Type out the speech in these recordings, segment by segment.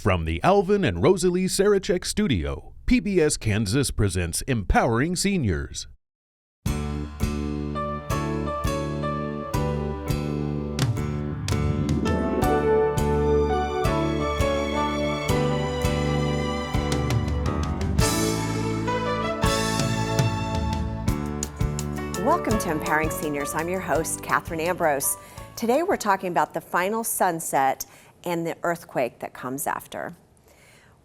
From the Alvin and Rosalie Sarachek studio, PBS Kansas presents Empowering Seniors. Welcome to Empowering Seniors. I'm your host, Katherine Ambrose. Today we're talking about the final sunset and the earthquake that comes after.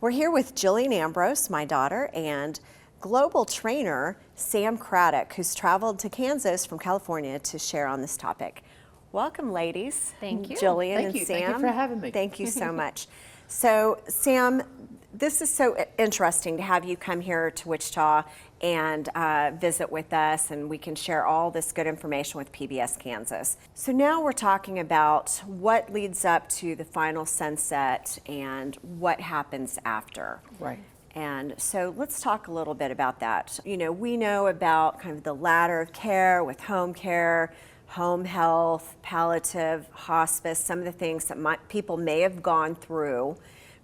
We're here with Katherine Ambrose, my daughter, and global trainer Sam Cradduck, who's traveled to Kansas from California to share on this topic. Welcome, ladies. Thank you. Jillian Thank and you. Sam. Thank you for having me. Thank you so much. So, Sam, this is so interesting to have you come here to Wichita and visit with us, and we can share all this good information with PBS Kansas. So now we're talking about what leads up to the final sunset and what happens after. Right. And so let's talk a little bit about that. You know, we know about kind of the ladder of care with home care, home health, palliative, hospice, some of the things that people may have gone through,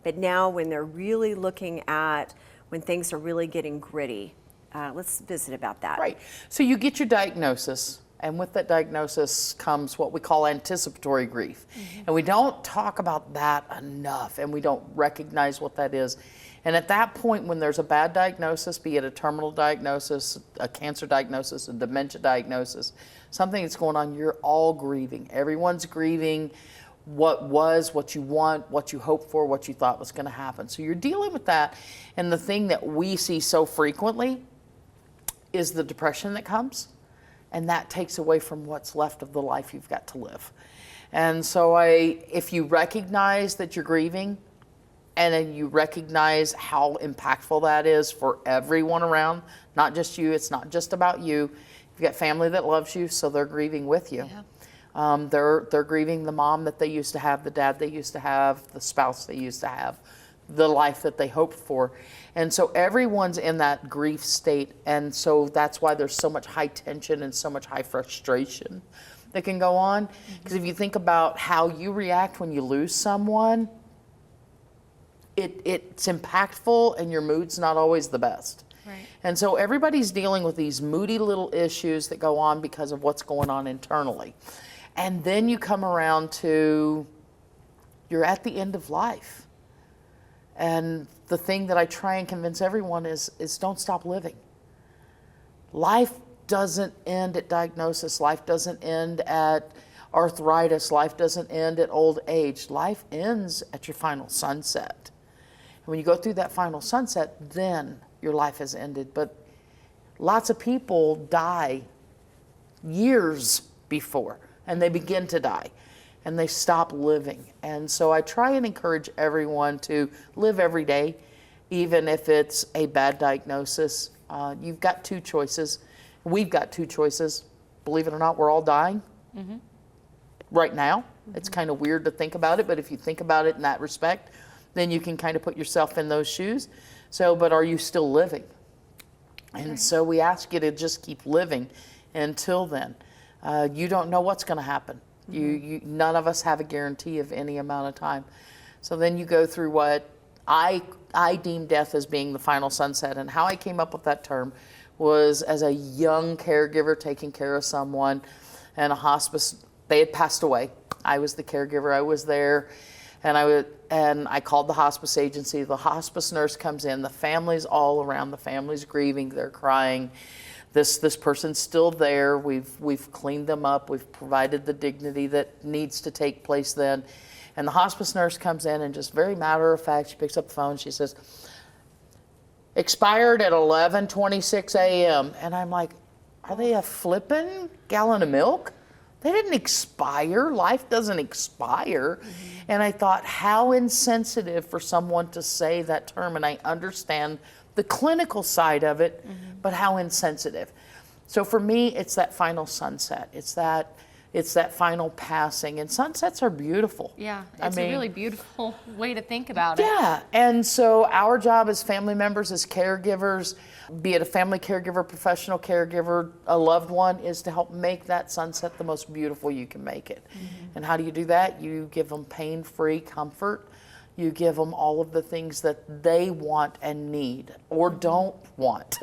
but now when they're really looking at when things are really getting gritty. Let's visit about that. Right. So you get your diagnosis, and with that diagnosis comes what we call anticipatory grief. Mm-hmm. And we don't talk about that enough, and we don't recognize what that is. And at that point, when there's a bad diagnosis, be it a terminal diagnosis, a cancer diagnosis, a dementia diagnosis, something that's going on, you're all grieving. Everyone's grieving what was, what you want, what you hoped for, what you thought was going to happen. So you're dealing with that. And the thing that we see so frequently is the depression that comes, and that takes away from what's left of the life you've got to live. And so if you recognize that you're grieving, and then you recognize how impactful that is for everyone around, not just you, it's not just about you. You've got family that loves you, so they're grieving with you. Yeah. They're grieving the mom that they used to have, the dad they used to have, the spouse they used to have, the life that they hoped for. And so everyone's in that grief state, and so that's why there's so much high tension and so much high frustration that can go on. Because if you think about how you react when you lose someone, it's impactful, and your mood's not always the best. Right. And so everybody's dealing with these moody little issues that go on because of what's going on internally. And then you come around to, you're at the end of life. And the thing that I try and convince everyone is don't stop living. Life doesn't end at diagnosis. Life doesn't end at arthritis. Life doesn't end at old age. Life ends at your final sunset. And when you go through that final sunset, then your life has ended. But lots of people die years before, and they begin to die, and they stop living. And so I try and encourage everyone to live every day, even if it's a bad diagnosis. You've got two choices. We've got two choices. Believe it or not, we're all dying right now. Mm-hmm. It's kind of weird to think about it, but if you think about it in that respect, then you can kind of put yourself in those shoes. So, but are you still living? And so we ask you to just keep living until then. You don't know what's going to happen. None of us have a guarantee of any amount of time. So then you go through what I deem death as being the final sunset. And how I came up with that term was as a young caregiver taking care of someone in a hospice. They had passed away. I was the caregiver. I was there, and I called the hospice agency. The hospice nurse comes in. The family's all around. The family's grieving. They're crying. This person's still there. We've cleaned them up. We've provided the dignity that needs to take place then. And the hospice nurse comes in, and just very matter of fact, she picks up the phone. She says, "Expired at 11:26 a.m." And I'm like, are they a flippin' gallon of milk? They didn't expire. Life doesn't expire. And I thought, how insensitive for someone to say that term. And I understand the clinical side of it, but how insensitive. So for me, it's that final sunset. It's that final passing. And sunsets are beautiful. Yeah, it's a really beautiful way to think about it. Yeah, and so our job as family members, as caregivers, be it a family caregiver, professional caregiver, a loved one, is to help make that sunset the most beautiful you can make it. And how do you do that? You give them pain-free comfort. You give them all of the things that they want and need or don't want.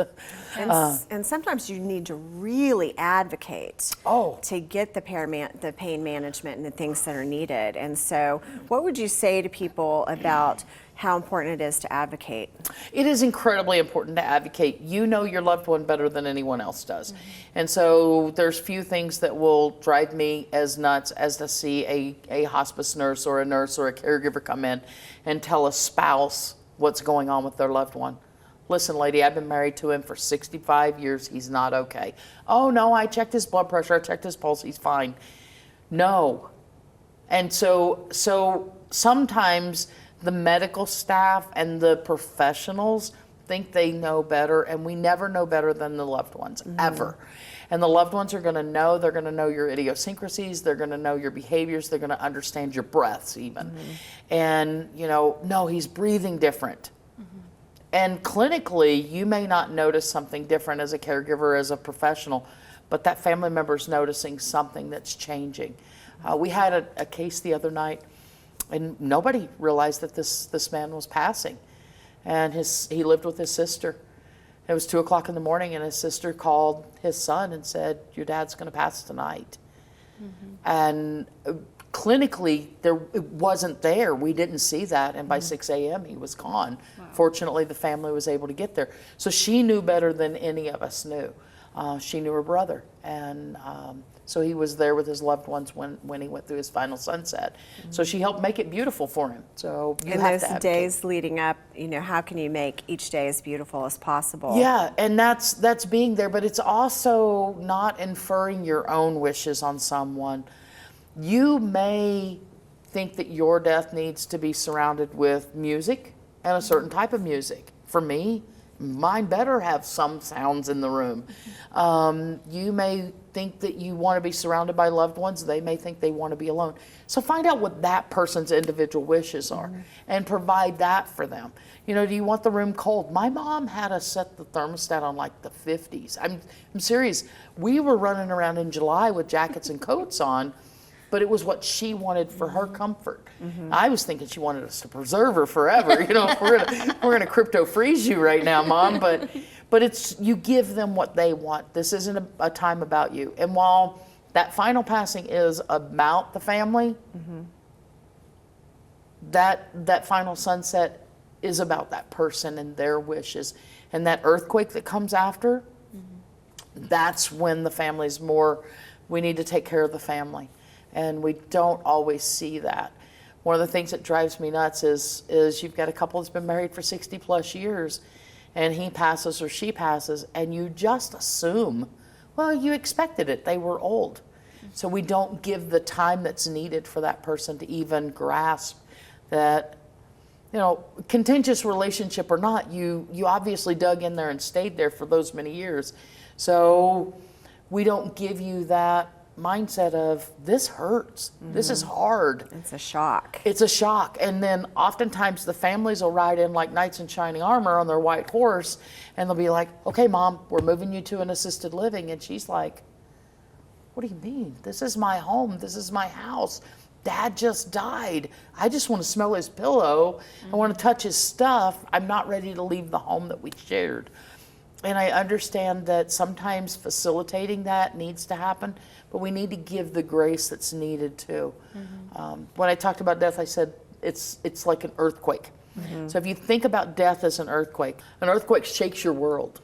And sometimes you need to really advocate to get the pain management and the things that are needed. And so what would you say to people about how important it is to advocate? It is incredibly important to advocate. You know your loved one better than anyone else does. And so there's few things that will drive me as nuts as to see a hospice nurse or a caregiver come in and tell a spouse what's going on with their loved one. Listen, lady, I've been married to him for 65 years. He's not okay. Oh, no, I checked his blood pressure. I checked his pulse. He's fine. No. And so sometimes the medical staff and the professionals think they know better, and we never know better than the loved ones, ever. And the loved ones are gonna know, they're gonna know your idiosyncrasies, they're gonna know your behaviors, they're gonna understand your breaths even. And, no, he's breathing different. And clinically, you may not notice something different as a caregiver, as a professional, but that family member's noticing something that's changing. We had a case the other night, and nobody realized that this man was passing. And he lived with his sister. It was 2 o'clock in the morning, and his sister called his son and said, "Your dad's going to pass tonight." And clinically, it wasn't there. We didn't see that, and by 6 a.m. he was gone. Wow. Fortunately, the family was able to get there. So she knew better than any of us knew. She knew her brother, and so he was there with his loved ones when he went through his final sunset. So she helped make it beautiful for him. So you in have those to days leading up, how can you make each day as beautiful as possible? Yeah, and that's being there, but it's also not inferring your own wishes on someone. You may think that your death needs to be surrounded with music and a certain type of music. For me, mine better have some sounds in the room. You may think that you want to be surrounded by loved ones. They may think they want to be alone. So find out what that person's individual wishes are and provide that for them. Do you want the room cold? My mom had us set the thermostat on like the 50s. I'm serious. We were running around in July with jackets and coats on, but it was what she wanted for her comfort. I was thinking she wanted us to preserve her forever. We're gonna crypto freeze you right now, Mom. But it's, you give them what they want. This isn't a time about you. And while that final passing is about the family, that final sunset is about that person and their wishes. And that earthquake that comes after, that's when the family's more, we need to take care of the family. And we don't always see that. One of the things that drives me nuts is you've got a couple that's been married for 60 plus years, and he passes or she passes, and you just assume, well, you expected it, they were old. So we don't give the time that's needed for that person to even grasp that, contentious relationship or not, you obviously dug in there and stayed there for those many years. So we don't give you that mindset of, this hurts, this is hard. It's a shock. It's a shock. And then oftentimes the families will ride in like knights in shining armor on their white horse, and they'll be like, "Okay, Mom, we're moving you to an assisted living." And she's like, "What do you mean? This is my home, this is my house. Dad just died. I just want to smell his pillow. I want to touch his stuff. I'm not ready to leave the home that we shared." And I understand that sometimes facilitating that needs to happen, but we need to give the grace that's needed too. When I talked about death, I said it's like an earthquake. So if you think about death as an earthquake shakes your world.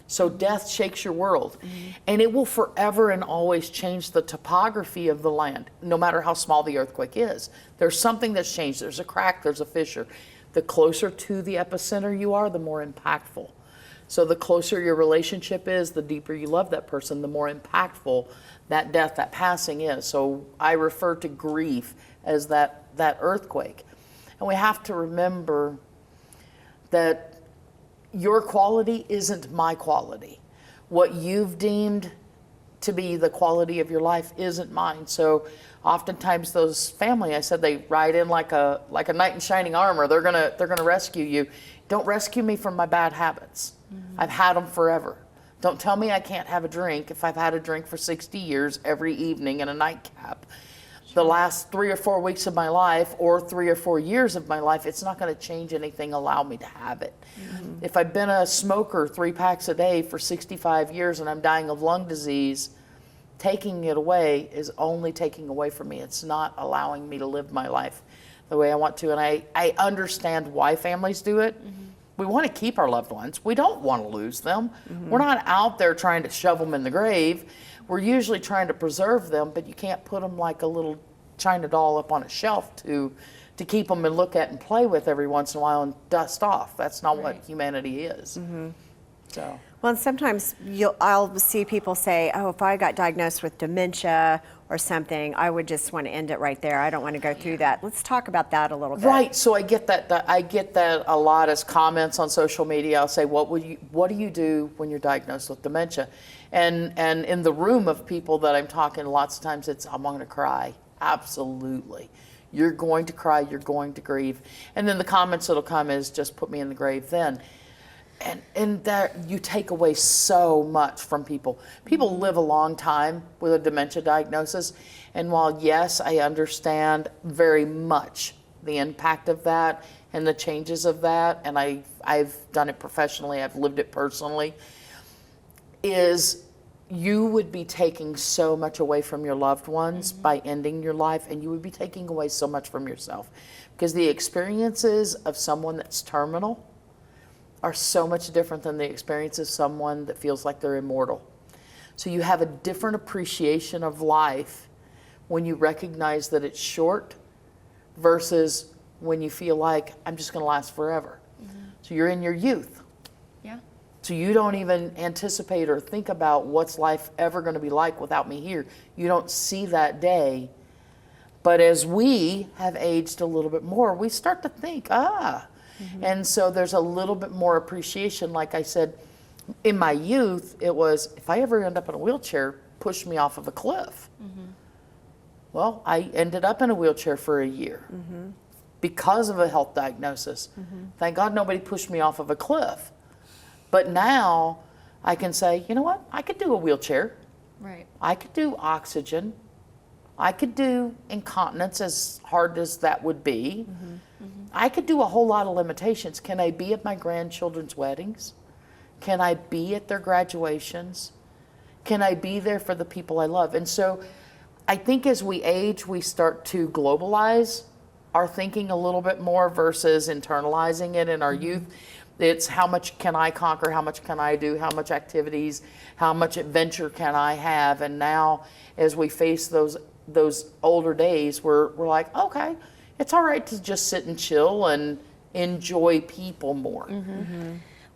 So death shakes your world. And it will forever and always change the topography of the land, no matter how small the earthquake is. There's something that's changed. There's a crack, there's a fissure. The closer to the epicenter you are, the more impactful. So the closer your relationship is, the deeper you love that person, the more impactful that death, that passing is. So I refer to grief as that earthquake. And we have to remember that your quality isn't my quality. What you've deemed to be the quality of your life isn't mine. So oftentimes those family, I said, they ride in like a knight in shining armor. They're gonna rescue you. Don't rescue me from my bad habits. I've had them forever. Don't tell me I can't have a drink if I've had a drink for 60 years every evening in a nightcap. the last 3 or 4 weeks of my life or 3 or 4 years of my life, it's not going to change anything, allow me to have it. If I've been a smoker 3 packs a day for 65 years and I'm dying of lung disease, taking it away is only taking away from me. It's not allowing me to live my life the way I want to. And I understand why families do it. We want to keep our loved ones. We don't want to lose them. We're not out there trying to shove them in the grave. We're usually trying to preserve them, but you can't put them like a little China doll up on a shelf to keep them and look at and play with every once in a while and dust off. That's not what humanity is. So. Well, and sometimes I'll see people say, oh, if I got diagnosed with dementia or something, I would just want to end it right there. I don't want to go through that. Let's talk about that a little bit. Right. So I get that. I get that a lot as comments on social media. I'll say, what do you do when you're diagnosed with dementia? And in the room of people that I'm talking, lots of times it's, I'm going to cry. Absolutely. You're going to cry. You're going to grieve. And then the comments that'll come is, just put me in the grave then. And that you take away so much from people. People live a long time with a dementia diagnosis. And while, yes, I understand very much the impact of that and the changes of that, and I've done it professionally, I've lived it personally, is you would be taking so much away from your loved ones by ending your life, and you would be taking away so much from yourself. Because the experiences of someone that's terminal are so much different than the experience of someone that feels like they're immortal. So you have a different appreciation of life when you recognize that it's short versus when you feel like, I'm just going to last forever. So you're in your youth. Yeah. So you don't even anticipate or think about what's life ever going to be like without me here. You don't see that day. But as we have aged a little bit more, we start to think, and so there's a little bit more appreciation. Like I said, in my youth, it was, if I ever end up in a wheelchair, push me off of a cliff. Well, I ended up in a wheelchair for a year because of a health diagnosis. Thank God nobody pushed me off of a cliff. But now I can say, you know what? I could do a wheelchair. Right. I could do oxygen. I could do incontinence, as hard as that would be. I could do a whole lot of limitations. Can I be at my grandchildren's weddings? Can I be at their graduations? Can I be there for the people I love? And so I think as we age, we start to globalize our thinking a little bit more versus internalizing it in our youth. It's how much can I conquer? How much can I do? How much activities? How much adventure can I have? And now as we face those older days, we're like, okay, it's all right to just sit and chill and enjoy people more.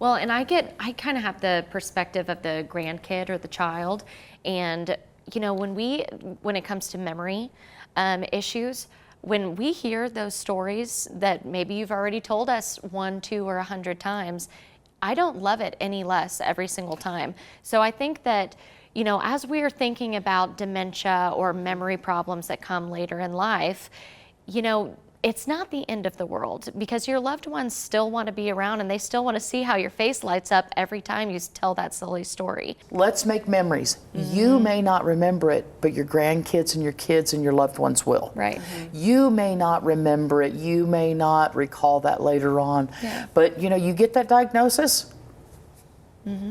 Well, and I kind of have the perspective of the grandkid or the child, and you know, when it comes to memory issues, when we hear those stories that maybe you've already told us 1, 2, or 100 times, I don't love it any less every single time. So I think that, you know, as we are thinking about dementia or memory problems that come later in life, you know, it's not the end of the world, because your loved ones still want to be around and they still want to see how your face lights up every time you tell that silly story. Let's make memories. You may not remember it, but your grandkids and your kids and your loved ones will. Right. You may not remember it. You may not recall that later on. Yeah. But, you know, you get that diagnosis,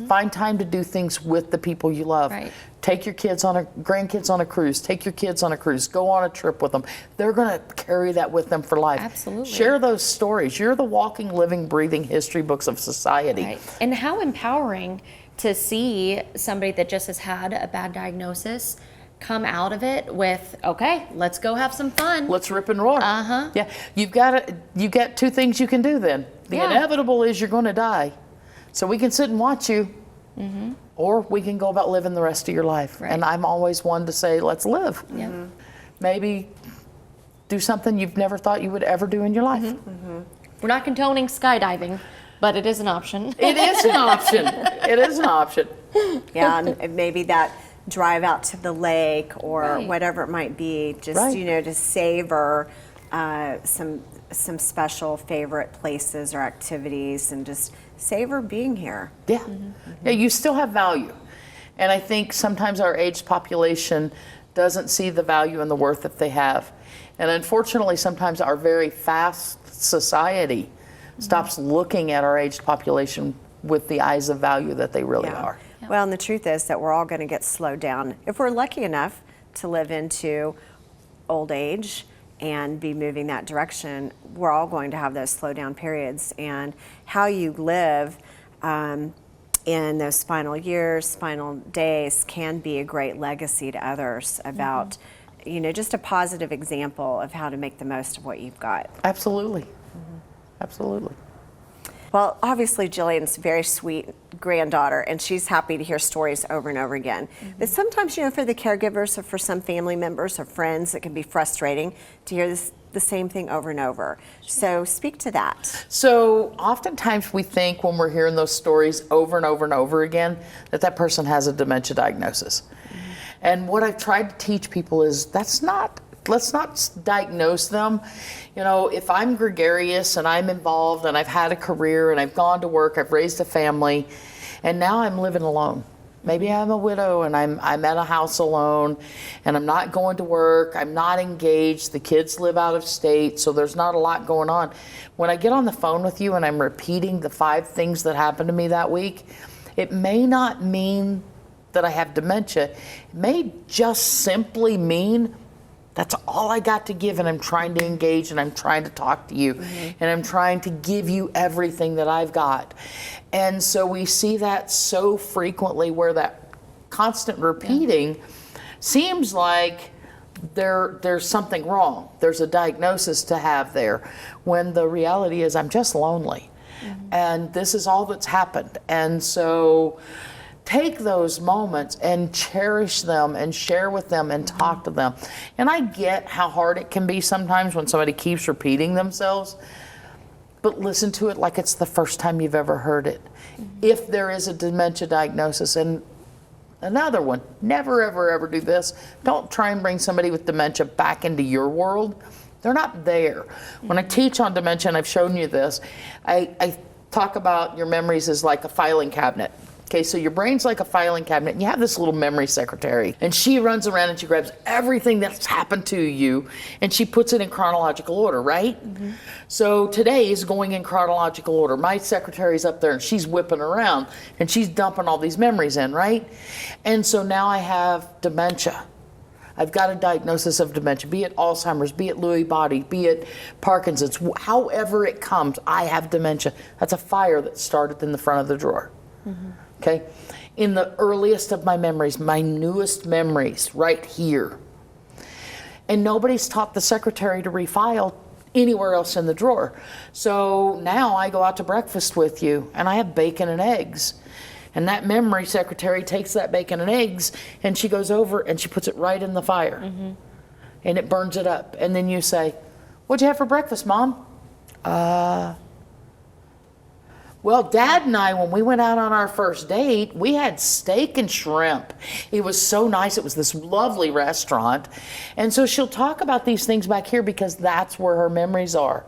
find time to do things with the people you love. Right. Take your grandkids on a cruise. Take your kids on a cruise. Go on a trip with them. They're going to carry that with them for life. Absolutely. Share those stories. You're the walking, living, breathing history books of society. Right. And how empowering to see somebody that just has had a bad diagnosis come out of it with, okay, let's go have some fun. Let's rip and roar. Yeah, you got 2 things you can do then. The inevitable is you're going to die. So we can sit and watch you, or we can go about living the rest of your life. Right. And I'm always one to say, let's live. Maybe do something you've never thought you would ever do in your life. We're not condoning skydiving, but it is an option. It is an option. It is an option. Yeah, and maybe that drive out to the lake or whatever it might be, just, you know, to savor some special favorite places or activities and just savor being here. Yeah. Yeah, you still have value. And I think sometimes our aged population doesn't see the value and the worth that they have. And unfortunately, sometimes our very fast society stops looking at our aged population with the eyes of value that they really are. Well, and the truth is that we're all going to get slowed down. If we're lucky enough to live into old age and be moving that direction, we're all going to have those slow down periods. And how you live in those final years, final days can be a great legacy to others about, you know, just a positive example of how to make the most of what you've got. Absolutely. Absolutely. Well, obviously Jillian's a very sweet granddaughter, and she's happy to hear stories over and over again. But sometimes, you know, for the caregivers or for some family members or friends, it can be frustrating to hear the same thing over and over. So speak to that. So oftentimes we think when we're hearing those stories over and over and over again that that person has a dementia diagnosis. And what I've tried to teach people is let's not diagnose them. You know, if I'm gregarious and I'm involved and I've had a career and I've gone to work, I've raised a family, and now I'm living alone. Maybe I'm a widow and I'm at a house alone and I'm not going to work, I'm not engaged, the kids live out of state, so there's not a lot going on. When I get on the phone with you and I'm repeating the 5 things that happened to me that week, it may not mean that I have dementia. It may just simply mean that's all I got to give, and I'm trying to engage and I'm trying to talk to you and I'm trying to give you everything that I've got. And so we see that so frequently where that constant repeating seems like there's something wrong. There's a diagnosis to have there, when the reality is I'm just lonely. And this is all that's happened. And so take those moments and cherish them and share with them and talk to them. And I get how hard it can be sometimes when somebody keeps repeating themselves, but listen to it like it's the first time you've ever heard it. If there is a dementia diagnosis. And another one, never ever ever do this. Don't try and bring somebody with dementia back into your world. They're not there. When I teach on dementia, and I've shown you this, I talk about your memories as like a filing cabinet. Okay, so your brain's like a filing cabinet, and you have this little memory secretary, and she runs around and she grabs everything that's happened to you, and she puts it in chronological order, right? So today is going in chronological order. My secretary's up there, and she's whipping around, and she's dumping all these memories in, right? And so now I have dementia. I've got a diagnosis of dementia, be it Alzheimer's, be it Lewy body, be it Parkinson's, however it comes, I have dementia. That's a fire that started in the front of the drawer. Okay, in the earliest of my memories, my newest memories, right here. And nobody's taught the secretary to refile anywhere else in the drawer. So now I go out to breakfast with you and I have bacon and eggs. And that memory secretary takes that bacon and eggs and she goes over and she puts it right in the fire. And it burns it up. And then you say, "What'd you have for breakfast, Mom?" Well, Dad and I, when we went out on our first date, we had steak and shrimp. It was so nice. It was this lovely restaurant. And so she'll talk about these things back here because that's where her memories are.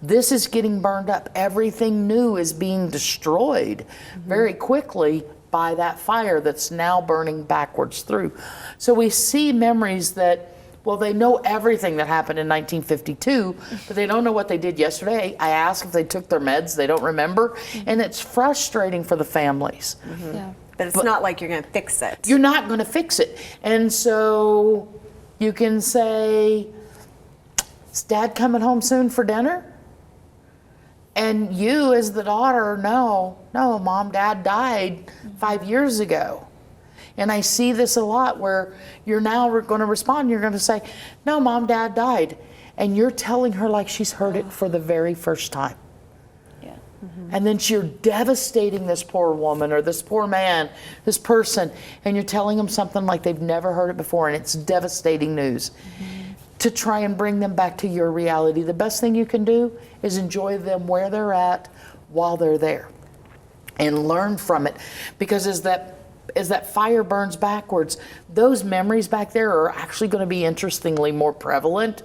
This is getting burned up. Everything new is being destroyed very quickly by that fire that's now burning backwards through. So we see memories that, well, they know everything that happened in 1952, but they don't know what they did yesterday. I ask if they took their meds, they don't remember. And it's frustrating for the families. But it's not like you're going to fix it. You're not going to fix it. And so you can say, "Is Dad coming home soon for dinner?" And you as the daughter, no, Mom, Dad died 5 years ago. And I see this a lot where you're now going to respond. You're going to say, "No, Mom, Dad died." And you're telling her like she's heard it for the very first time. And then you're devastating this poor woman or this poor man, this person, and you're telling them something like they've never heard it before, and it's devastating news. To try and bring them back to your reality, the best thing you can do is enjoy them where they're at while they're there and learn from it. Because as that fire burns backwards, those memories back there are actually going to be interestingly more prevalent,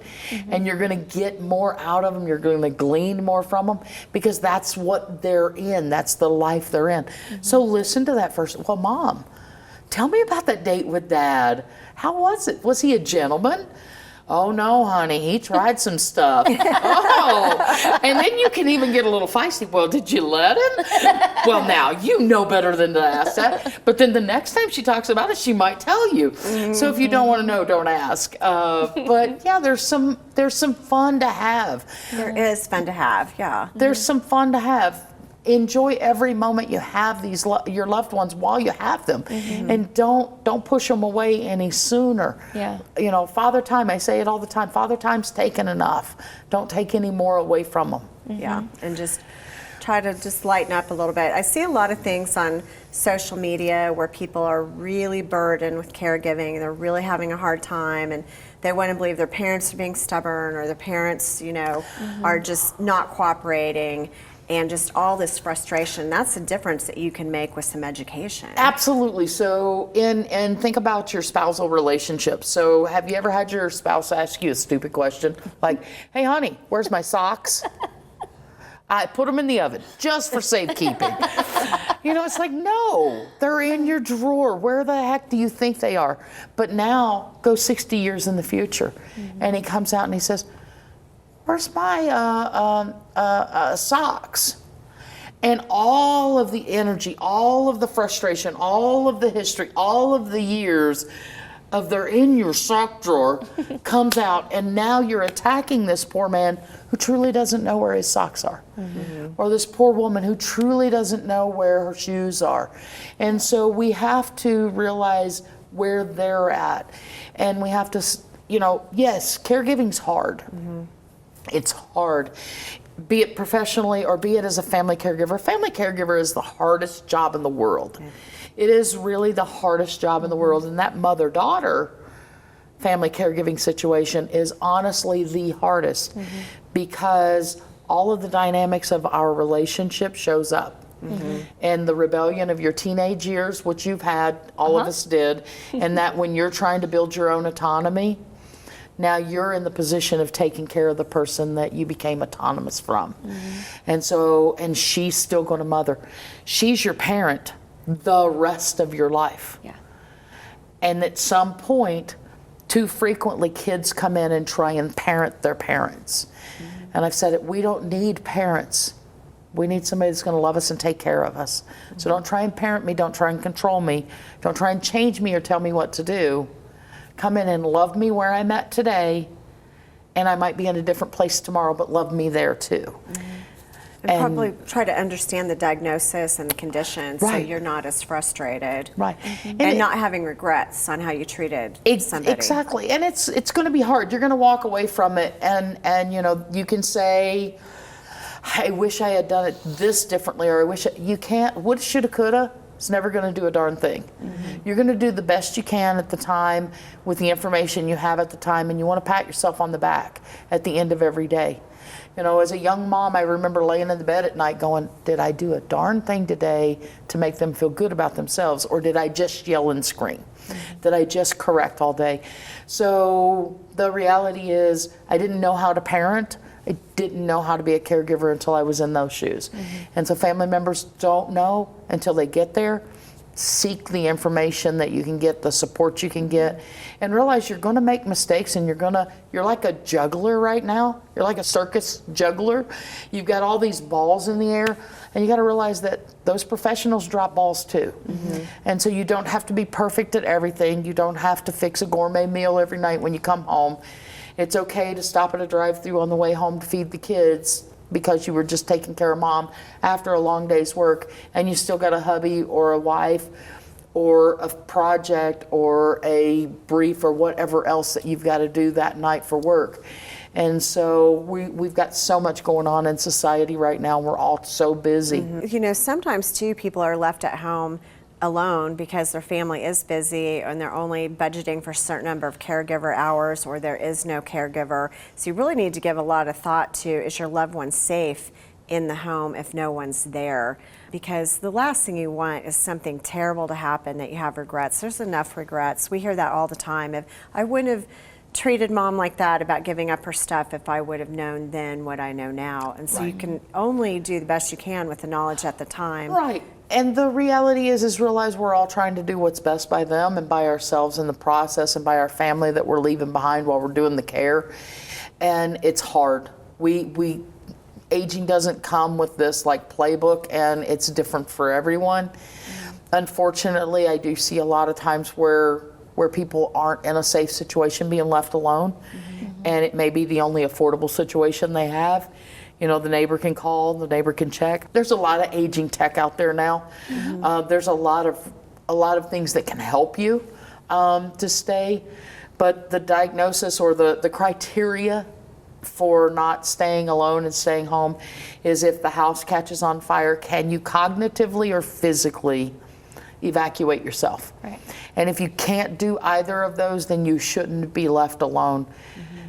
and you're going to get more out of them. You're going to glean more from them because that's what they're in. That's the life they're in. So listen to that first. "Well, Mom, tell me about that date with Dad. How was it? Was he a gentleman? Oh no, honey, he tried some stuff. Oh, and then you can even get a little feisty. Well, did you let him? Well, now you know better than to ask that. But then the next time she talks about it, she might tell you. So if you don't want to know, don't ask. But yeah, there's some fun to have. There is fun to have, yeah. There's some fun to have. Enjoy every moment you have your loved ones while you have them, and don't push them away any sooner. Yeah. You know, father time, I say it all the time, father time's taken enough. Don't take any more away from them. Yeah, and just try to just lighten up a little bit. I see a lot of things on social media where people are really burdened with caregiving, and they're really having a hard time, and they want to believe their parents are being stubborn, or their parents, you know, are just not cooperating. And just all this frustration. That's a difference that you can make with some education. Absolutely. So, and think about your spousal relationship. So, have you ever had your spouse ask you a stupid question like, "Hey, honey, where's my socks?" I put them in the oven just for safekeeping. You know, it's like, no, they're in your drawer. Where the heck do you think they are? But now, go 60 years in the future, and he comes out and he says, "Where's my socks?" And all of the energy, all of the frustration, all of the history, all of the years of they're in your sock drawer comes out, and now you're attacking this poor man who truly doesn't know where his socks are. Or this poor woman who truly doesn't know where her shoes are. And so we have to realize where they're at. And we have to, you know, yes, caregiving's hard. It's hard, be it professionally or be it as a family caregiver. Family caregiver is the hardest job in the world. It is really the hardest job in the world. And that mother-daughter family caregiving situation is honestly the hardest because all of the dynamics of our relationship shows up. And the rebellion of your teenage years, which you've had, all of us did, and that when you're trying to build your own autonomy, now you're in the position of taking care of the person that you became autonomous from. And so, and she's still going to mother. She's your parent the rest of your life. Yeah. And at some point, too frequently, kids come in and try and parent their parents. And I've said it, we don't need parents. We need somebody that's going to love us and take care of us. So don't try and parent me, don't try and control me, don't try and change me or tell me what to do. Come in and love me where I'm at today, and I might be in a different place tomorrow, but love me there too. And probably try to understand the diagnosis and the condition so Right. you're not as frustrated. Right. And not having regrets on how you treated somebody. Exactly. And it's going to be hard. You're going to walk away from it, and you know, you can say, I wish I had done it this differently, or I wish you can't. Woulda, shoulda, coulda. It's never going to do a darn thing. You're going to do the best you can at the time with the information you have at the time, and you want to pat yourself on the back at the end of every day. You know, as a young mom, I remember laying in the bed at night going, did I do a darn thing today to make them feel good about themselves, or did I just yell and scream? Did I just correct all day? So the reality is I didn't know how to parent. I didn't know how to be a caregiver until I was in those shoes. And so family members don't know until they get there. Seek the information that you can get, the support you can get, and realize you're going to make mistakes, and you're like a juggler right now. You're like a circus juggler. You've got all these balls in the air, and you got to realize that those professionals drop balls too. And so you don't have to be perfect at everything. You don't have to fix a gourmet meal every night when you come home. It's okay to stop at a drive-through on the way home to feed the kids because you were just taking care of mom after a long day's work, and you still got a hubby or a wife or a project or a brief or whatever else that you've got to do that night for work. And so we've got so much going on in society right now. We're all so busy. You know, sometimes too, people are left at home alone because their family is busy and they're only budgeting for a certain number of caregiver hours, or there is no caregiver. So you really need to give a lot of thought to, is your loved one safe in the home if no one's there? Because the last thing you want is something terrible to happen that you have regrets. There's enough regrets. We hear that all the time. If I wouldn't have treated mom like that about giving up her stuff if I would have known then what I know now. And so you can only do the best you can with the knowledge at the time. Right. And the reality is realize we're all trying to do what's best by them and by ourselves in the process and by our family that we're leaving behind while we're doing the care. And it's hard. Aging doesn't come with this like playbook, and it's different for everyone. Unfortunately, I do see a lot of times where people aren't in a safe situation being left alone, and it may be the only affordable situation they have. You know, the neighbor can call, the neighbor can check. There's a lot of aging tech out there now. There's a lot of things that can help you to stay, but the diagnosis or the criteria for not staying alone and staying home is if the house catches on fire, can you cognitively or physically evacuate yourself? Right. And if you can't do either of those, then you shouldn't be left alone.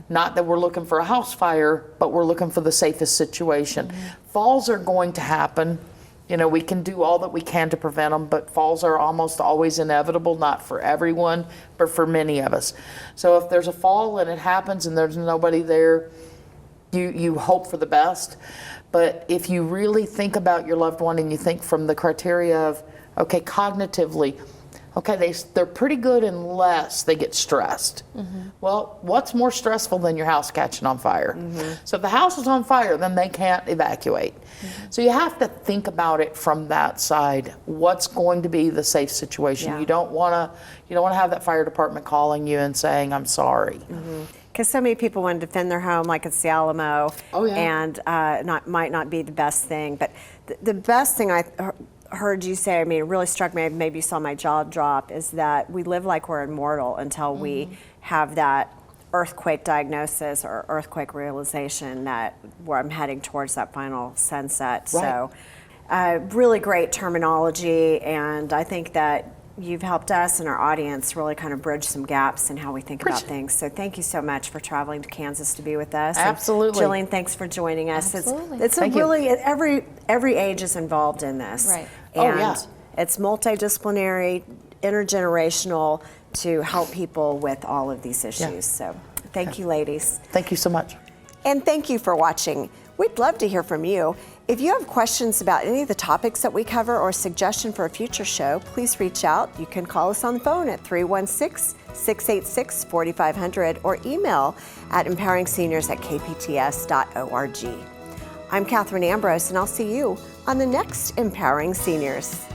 Not that we're looking for a house fire, but we're looking for the safest situation. Falls are going to happen. You know, we can do all that we can to prevent them, but falls are almost always inevitable, not for everyone, but for many of us. So if there's a fall and it happens and there's nobody there, you hope for the best. But if you really think about your loved one and you think from the criteria of, okay, cognitively, okay, they're pretty good unless they get stressed. Well, what's more stressful than your house catching on fire? So if the house is on fire, then they can't evacuate. So you have to think about it from that side. What's going to be the safe situation? Yeah. You don't want to have that fire department calling you and saying, "I'm sorry." Because so many people want to defend their home like it's the Alamo, and might not be the best thing. But the best thing I heard you say, I mean, it really struck me, maybe you saw my jaw drop, is that we live like we're immortal until we have that earthquake diagnosis or earthquake realization that where I'm heading towards that final sunset. Right. So really great terminology, and I think that you've helped us and our audience really kind of bridge some gaps in how we think about things. So thank you so much for traveling to Kansas to be with us. Absolutely. And Jillian, thanks for joining us. Absolutely. It's Thank you. really, every age is involved in this. Right. And it's multidisciplinary, intergenerational to help people with all of these issues. So thank you, ladies. Thank you so much. And thank you for watching. We'd love to hear from you. If you have questions about any of the topics that we cover or a suggestion for a future show, please reach out. You can call us on the phone at 316-686-4500 or email at empoweringseniors@kpts.org. I'm Katherine Ambrose, and I'll see you on the next Empowering Seniors.